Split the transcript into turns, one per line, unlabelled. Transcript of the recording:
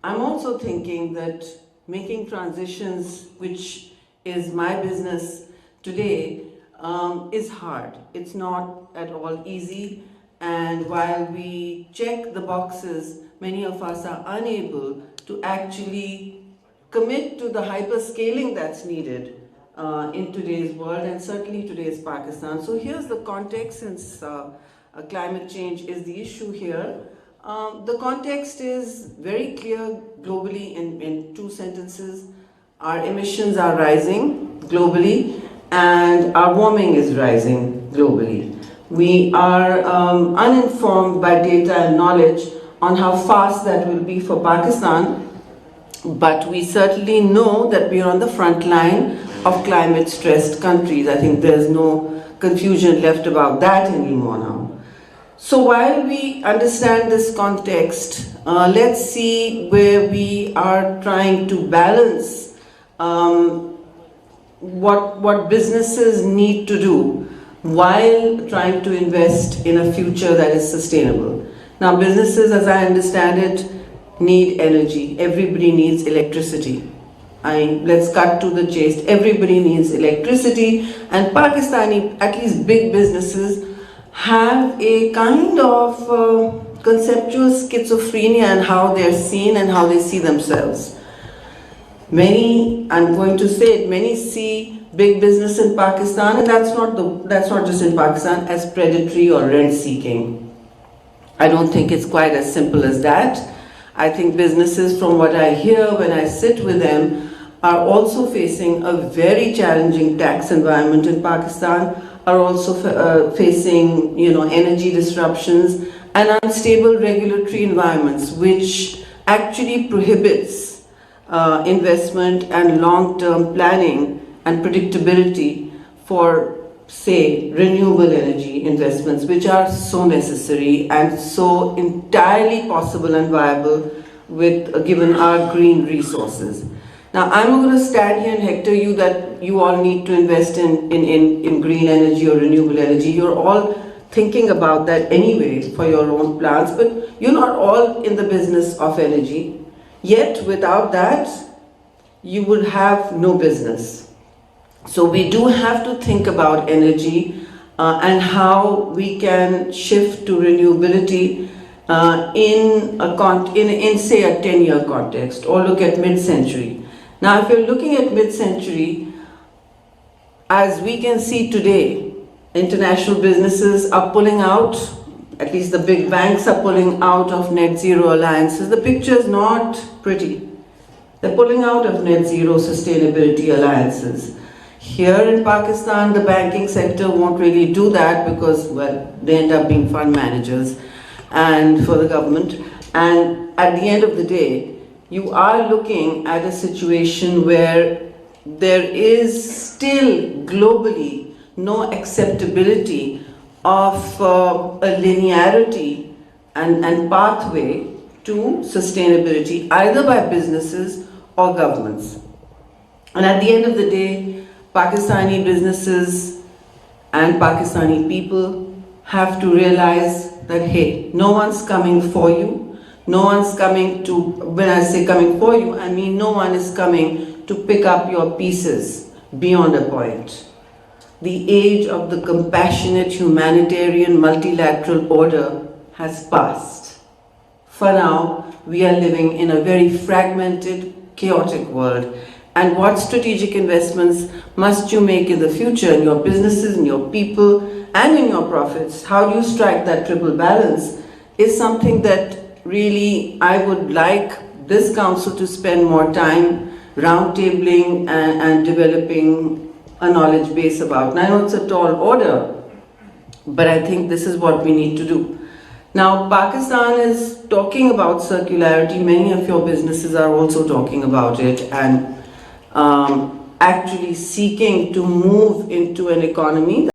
I'm also thinking that making transitions, which is my business today, is hard. It's not at all easy. And while we check the boxes, many of us are unable to actually commit to the hyperscaling that's needed in today's world and certainly today's Pakistan. So here's the context, since climate change is the issue here. The context is very clear globally in two sentences. Our emissions are rising globally and our warming is rising globally. We are uninformed by data and knowledge on how fast that will be for Pakistan, but we certainly know that we are on the front line of climate stressed countries. I think there's no confusion left about that anymore now. So while we understand this context, let's see where we are trying to balance what businesses need to do while trying to invest in a future that is sustainable. Now, businesses, as I understand it, need energy. Everybody needs electricity. Let's cut to the chase. Everybody needs electricity, and Pakistani, at least big businesses, have a kind of conceptual schizophrenia in how they're seen and how they see themselves. Many, I'm going to say it, many see big business in Pakistan, and that's not just in Pakistan, as predatory or rent-seeking. I don't think it's quite as simple as that. I think businesses, from what I hear when I sit with them, are also facing a very challenging tax environment in Pakistan, are also facing, energy disruptions and unstable regulatory environments, which actually prohibits investment and long-term planning and predictability for, say, renewable energy investments, which are so necessary and so entirely possible and viable given our green resources. Now, I'm not going to stand here and hector you that you all need to invest in green energy or renewable energy. You're all thinking about that anyway for your own plans, but you're not all in the business of energy. Yet, without that, you would have no business. So we do have to think about energy and how we can shift to renewability in say, a 10-year context, or look at mid-century. Now, if you're looking at mid-century, as we can see today, international businesses are pulling out, at least the big banks are pulling out of net zero alliances. The picture is not pretty. They're pulling out of net zero sustainability alliances. Here in Pakistan, the banking sector won't really do that because, well, they end up being fund managers and for the government. And at the end of the day, you are looking at a situation where there is still globally no acceptability of a linearity and pathway to sustainability, either by businesses or governments. And at the end of the day, Pakistani businesses and Pakistani people have to realize that, hey, no one's coming for you. No one's coming to, when I say coming for you, I mean no one is coming to pick up your pieces beyond a point. The age of the compassionate humanitarian multilateral order has passed. For now, we are living in a very fragmented, chaotic world. And what strategic investments must you make in the future in your businesses, in your people, and in your profits? How do you strike that triple balance is something that really I would like this council to spend more time roundtabling and developing a knowledge base about. And I know it's a tall order, but I think this is what we need to do. Now, Pakistan is talking about circularity. Many of your businesses are also talking about it and actually seeking to move into an economy